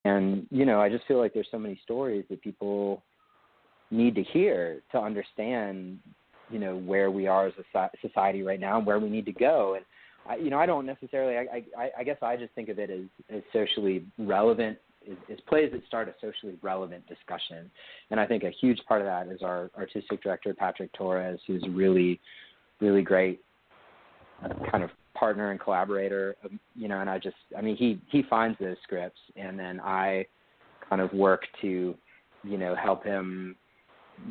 And, I just feel like there's so many stories that people need to hear to understand, where we are as a society right now and where we need to go. And, I don't necessarily, I guess I just think of it as socially relevant, is plays that start a socially relevant discussion. And I think a huge part of that is our artistic director, Patrick Torres, who's really, really great kind of partner and collaborator, and he finds those scripts, and then I kind of work to, help him,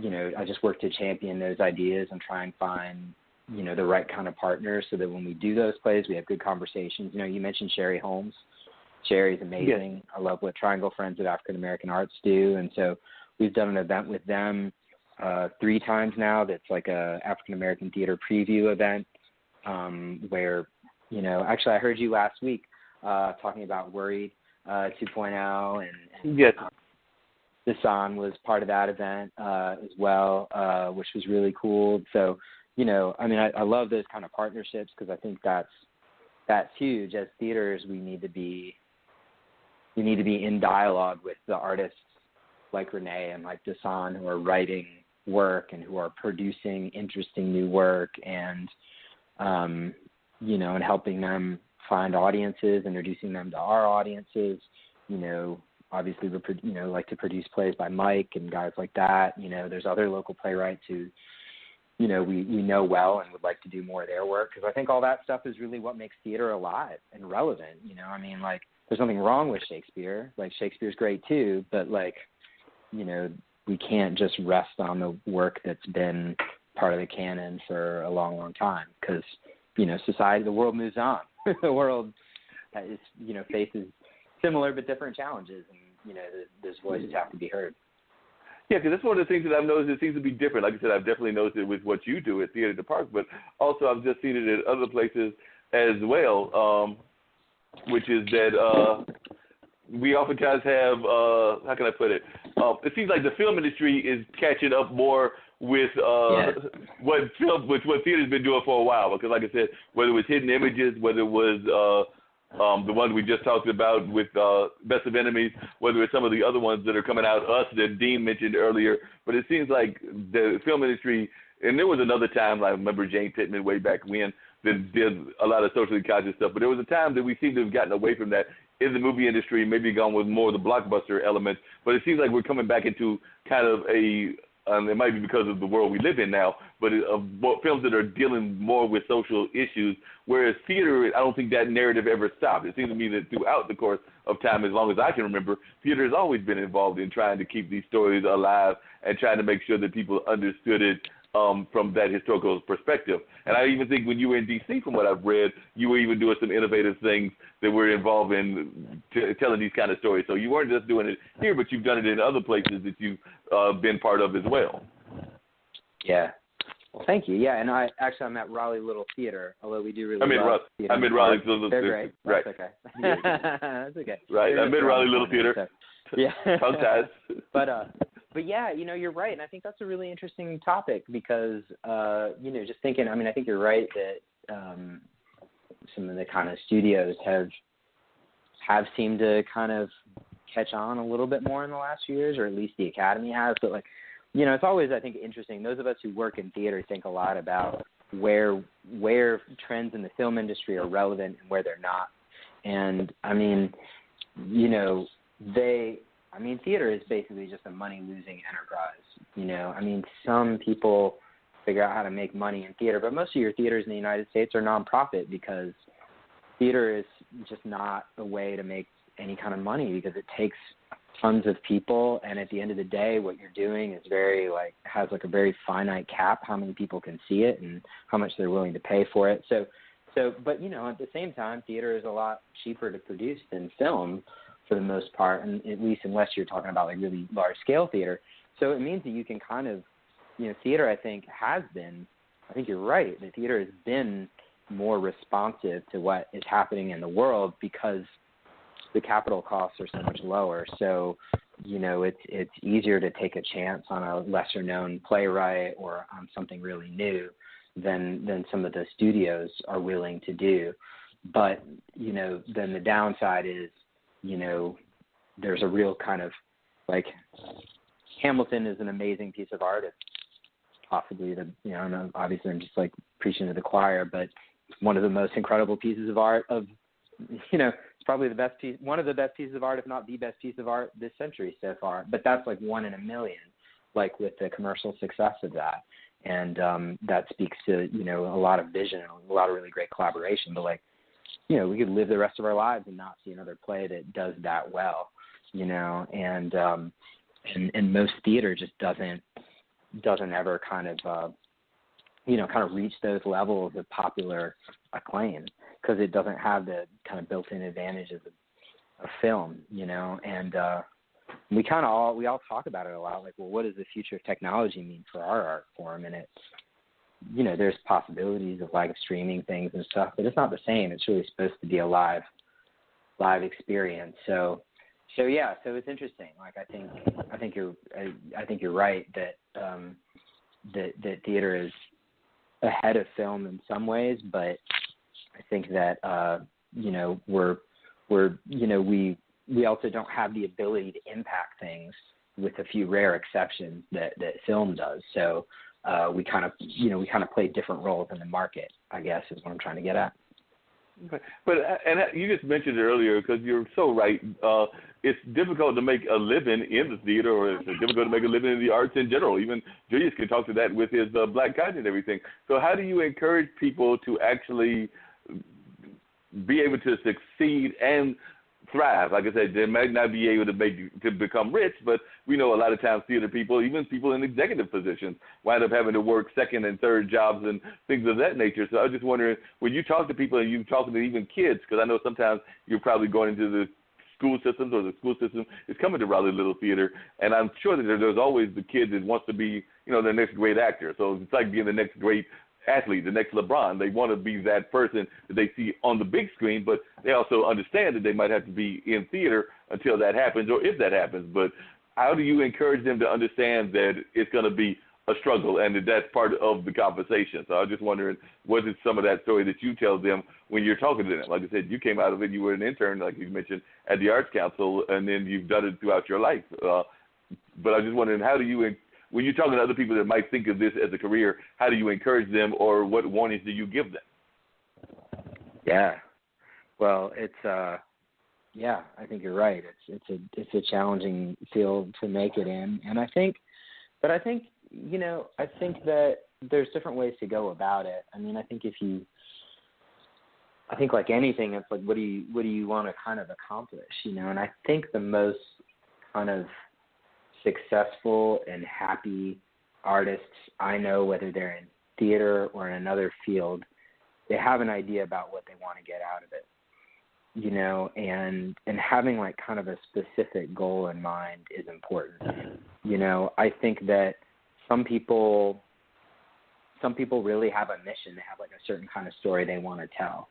I just work to champion those ideas and try and find, the right kind of partners so that when we do those plays, we have good conversations. You mentioned Sherry Holmes. Sherry's amazing. Yes. I love what Triangle Friends of African American Arts do, and so we've done an event with them 3 times now that's like a African American theater preview event, where, actually I heard you last week talking about Worried 2.0, and yes. Hassan was part of that event as well, which was really cool. So, I love those kind of partnerships because I think that's huge. As theaters, we need to be in dialogue with the artists like Renee and like Hassan, who are writing work and who are producing interesting new work, and and helping them find audiences, introducing them to our audiences. Obviously we like to produce plays by Mike and guys like that. There's other local playwrights who, we know well and would like to do more of their work, because I think all that stuff is really what makes theater alive and relevant. There's nothing wrong with Shakespeare. Like, Shakespeare's great too, but we can't just rest on the work that's been part of the canon for a long, long time, because, society, the world moves on. The world is, faces similar but different challenges, and, those voices have to be heard. Yeah, because that's one of the things that I've noticed. It seems to be different. Like I said, I've definitely noticed it with what you do at Theater at the Park, but also I've just seen it at other places as well, which is that we oftentimes have, how can I put it? It seems like the film industry is catching up more with what theater's been doing for a while. Because, like I said, whether it was Hidden Images, whether it was the ones we just talked about with Best of Enemies, whether it's some of the other ones that are coming out, Us, that Dean mentioned earlier. But it seems like the film industry, and there was another time, I remember Jane Pittman way back when, that did a lot of socially conscious stuff. But there was a time that we seem to have gotten away from that in the movie industry, maybe gone with more of the blockbuster elements. But it seems like we're coming back into kind of it might be because of the world we live in now, but films that are dealing more with social issues, whereas theater, I don't think that narrative ever stopped. It seems to me that throughout the course of time, as long as I can remember, theater has always been involved in trying to keep these stories alive and trying to make sure that people understood it from that historical perspective. And I even think when you were in D.C., from what I've read, you were even doing some innovative things that were involved in telling these kind of stories. So you weren't just doing it here, but you've done it in other places that you've been part of as well. Yeah. Well, thank you. Yeah, and I'm at Raleigh Little Theater, although we do really love theater. I'm in Raleigh Little Theater. They're great. Right. That's okay. That's okay. Right. I'm in Raleigh Little Theater. So, yeah. Sometimes. But yeah, you're right, and I think that's a really interesting topic because, just thinking, I think you're right that some of the kind of studios have seemed to kind of catch on a little bit more in the last few years, or at least the Academy has. But it's always, I think, interesting. Those of us who work in theater think a lot about where trends in the film industry are relevant and where they're not. And theater is basically just a money-losing enterprise. Some people figure out how to make money in theater, but most of your theaters in the United States are nonprofit because theater is just not a way to make any kind of money because it takes tons of people, and at the end of the day, what you're doing is has a very finite cap how many people can see it and how much they're willing to pay for it. So, but at the same time, theater is a lot cheaper to produce than film for the most part, and at least unless you're talking about really large-scale theater. So it means that you can kind of, theater, I think you're right, the theater has been more responsive to what is happening in the world because the capital costs are so much lower. So, it's easier to take a chance on a lesser-known playwright or on something really new than some of the studios are willing to do. But, then the downside is, there's a real kind of like Hamilton is an amazing piece of art. It's possibly obviously I'm just like preaching to the choir, but one of the most incredible pieces of art it's probably the best piece, one of the best pieces of art, if not the best piece of art this century so far. But that's like one in a million, like with the commercial success of that. And that speaks to, a lot of vision and a lot of really great collaboration. But like, we could live the rest of our lives and not see another play that does that well, and most theater just doesn't ever kind of reach those levels of popular acclaim because it doesn't have the kind of built-in advantages of film, and we all talk about it a lot, like, well, what does the future of technology mean for our art form? And it's, there's possibilities of like streaming things and stuff, but it's not the same. It's really supposed to be a live experience. So it's interesting. Like, I think you're right that that theater is ahead of film in some ways, but I think that we also don't have the ability to impact things with a few rare exceptions that film does. So we kind of play different roles in the market, I guess, is what I'm trying to get at. Okay. But and you just mentioned it earlier because you're so right. It's difficult to make a living in the theater, or it's difficult to make a living in the arts in general. Even Julius can talk to that with his black cotton and everything. So how do you encourage people to actually be able to succeed and thrive? Like I said, they might not be able to become rich, but we know a lot of times theater people, even people in executive positions, wind up having to work second and third jobs and things of that nature. So I was just wondering, when you talk to people and you talk to even kids, because I know sometimes you're probably going into the school systems, or the school system is coming to Raleigh Little Theater, and I'm sure that there's always the kid that wants to be, the next great actor. So it's like being the next great athlete, the next LeBron. They want to be that person that they see on the big screen, but they also understand that they might have to be in theater until that happens, or if that happens. But how do you encourage them to understand that it's going to be a struggle and that that's part of the conversation? So I was just wondering, what is some of that story that you tell them when you're talking to them? Like I said, you came out of it, you were an intern, like you mentioned, at the Arts Council, and then you've done it throughout your life. But I was just wondering, how do you, when you're talking to other people that might think of this as a career, how do you encourage them, or what warnings do you give them? Yeah, well, it's I think you're right. It's a challenging field to make it in, and I think that there's different ways to go about it. I mean, I think like anything, it's like, what do you want to kind of accomplish, And I think the most kind of successful and happy artists I know, whether they're in theater or in another field, they have an idea about what they want to get out of it, and having like kind of a specific goal in mind is important. I think that some people really have a mission. They have like a certain kind of story they want to tell,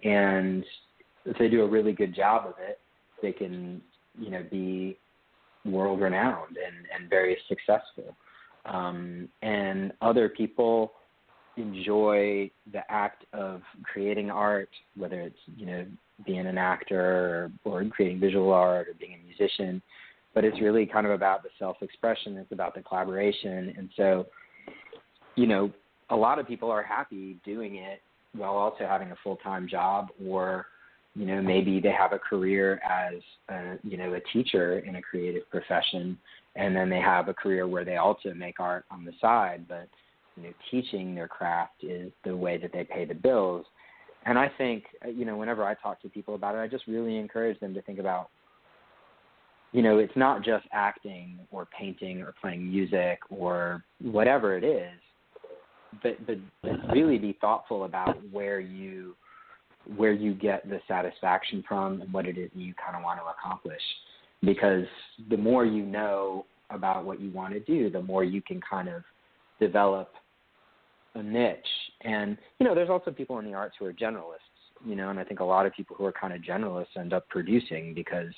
and if they do a really good job of it, they can, be world renowned and very successful. And other people enjoy the act of creating art, whether it's, being an actor or creating visual art or being a musician, but it's really kind of about the self-expression. It's about the collaboration. And so, a lot of people are happy doing it while also having a full-time job, or, maybe they have a career as, a teacher in a creative profession, and then they have a career where they also make art on the side, but, teaching their craft is the way that they pay the bills. And I think, whenever I talk to people about it, I just really encourage them to think about, it's not just acting or painting or playing music or whatever it is, but really be thoughtful about where you get the satisfaction from and what it is you kind of want to accomplish. Because the more you know about what you want to do, the more you can kind of develop a niche. And, there's also people in the arts who are generalists, and I think a lot of people who are kind of generalists end up producing because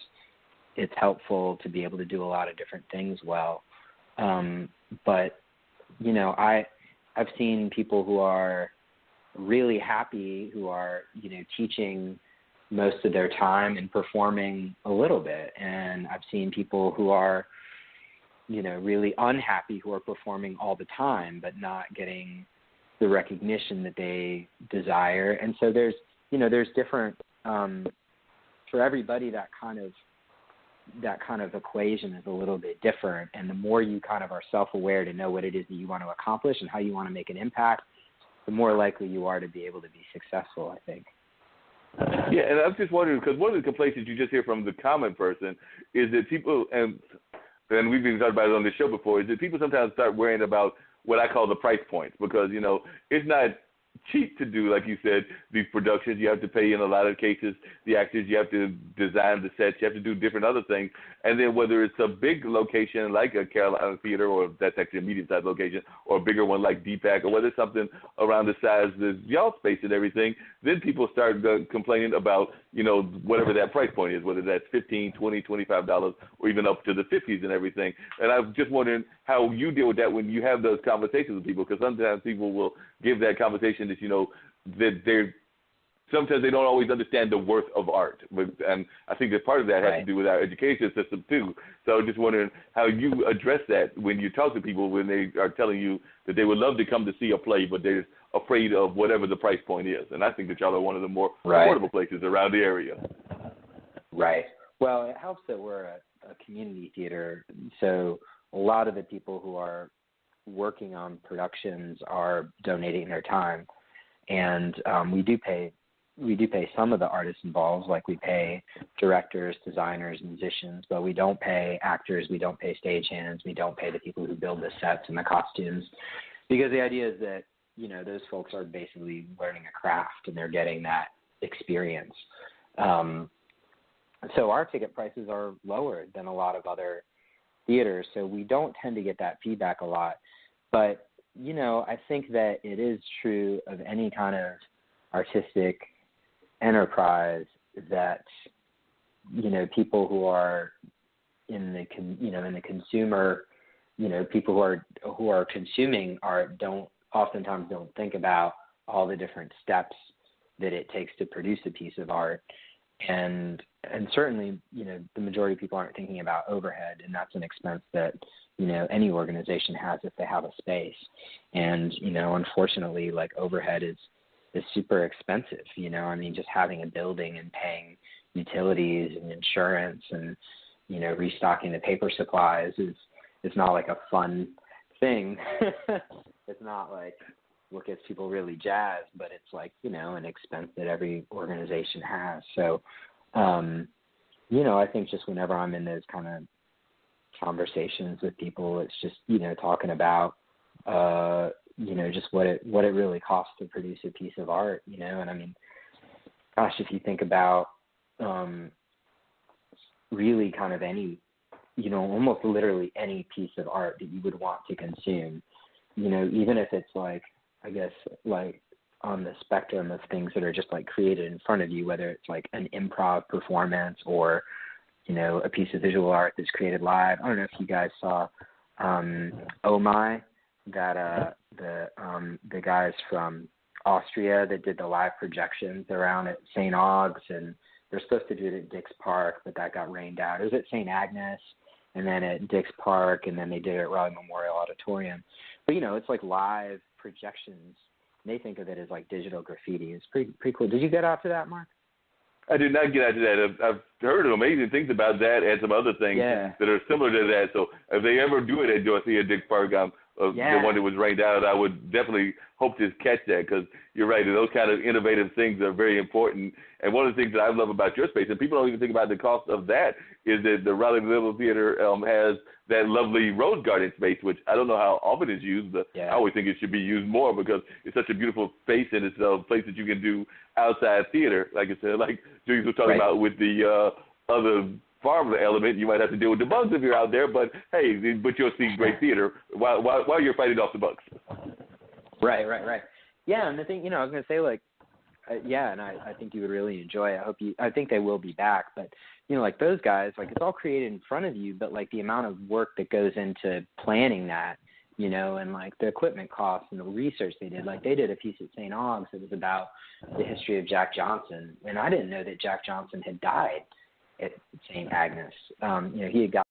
it's helpful to be able to do a lot of different things well. But, I've seen people who are really happy, who are, teaching most of their time in performing a little bit. And I've seen people who are, really unhappy who are performing all the time but not getting the recognition that they desire. And so there's different, for everybody, that kind of equation is a little bit different. And the more you kind of are self-aware to know what it is that you want to accomplish and how you want to make an impact, the more likely you are to be able to be successful, I think. Yeah, and I'm just wondering, because one of the complaints that you just hear from the common person is that people, and we've been talking about it on this show before, is that people sometimes start worrying about what I call the price points, because, it's not cheap to do, like you said, these productions. You have to pay, in a lot of cases, the actors. You have to design the sets. You have to do different other things. And then whether it's a big location like a Carolina Theater, or that's actually a medium-sized location, or a bigger one like DPAC, or whether it's something around the size of y'all space and everything, then people start complaining about, whatever that price point is, whether that's $15, $20, $25, or even up to the 50s and everything. And I'm just wondering how you deal with that when you have those conversations with people, because sometimes people will give that conversation that, that they're sometimes they don't always understand the worth of art. And I think that part of that has to do with our education system too. So I'm just wondering how you address that when you talk to people, when they are telling you that they would love to come to see a play, but they're afraid of whatever the price point is. And I think that y'all are one of the more affordable places around the area. Right. Well, it helps that we're a community theater. So a lot of the people who are working on productions are donating their time. And we do pay some of the artists involved, like we pay directors, designers, musicians, but we don't pay actors, we don't pay stagehands, we don't pay the people who build the sets and the costumes, because the idea is that, those folks are basically learning a craft and they're getting that experience. So our ticket prices are lower than a lot of other theaters, so we don't tend to get that feedback a lot. But, I think that it is true of any kind of artistic enterprise that, people who are in the consumer, people who are consuming art oftentimes don't think about all the different steps that it takes to produce a piece of art. And certainly, the majority of people aren't thinking about overhead, and that's an expense that, any organization has if they have a space. And, unfortunately, like, overhead is super expensive. Just having a building and paying utilities and insurance and, restocking the paper supplies is not like a fun thing. It's not like what gets people really jazzed, but it's like, an expense that every organization has. So, I think just whenever I'm in those kind of conversations with people, it's just, talking about, just what it really costs to produce a piece of art, and gosh, if you think about really kind of any, almost literally any piece of art that you would want to consume, even if it's like, I guess, like on the spectrum of things that are just like created in front of you, whether it's like an improv performance or, a piece of visual art that's created live. I don't know if you guys saw Oh My, that the guys from Austria that did the live projections around at St. Aug's, and they're supposed to do it at Dick's Park, but that got rained out. It was at St. Agnes, and then at Dick's Park, and then they did it at Raleigh Memorial Auditorium. But, it's like live projections. They think of it as like digital graffiti. It's pretty cool. Did you get out to that, Mark? I did not get out to that. I've heard amazing things about that and some other things that are similar to that. So if they ever do it at Dorothea Dick Park, the one that was rained out, I would definitely hope to catch that, because you're right. Those kind of innovative things are very important. And one of the things that I love about your space, and people don't even think about the cost of that, is that the Raleigh Little Theater has that lovely rose garden space, which I don't know how often it's used, but I always think it should be used more, because it's such a beautiful space, and it's a place that you can do outside theater, like I said, like Julius was talking about with the other farm element. You might have to deal with the bugs if you're out there, but hey, you'll see great theater while you're fighting off the bugs. Right. Yeah, and the thing, I was going to say, like, and I think you would really enjoy it. I think they will be back, but, like those guys, like, it's all created in front of you, but like the amount of work that goes into planning that you know, and like the equipment costs and the research they did. Like they did a piece at St. Aug's that was about the history of Jack Johnson, and I didn't know that Jack Johnson had died at St. Agnes. You know, he had got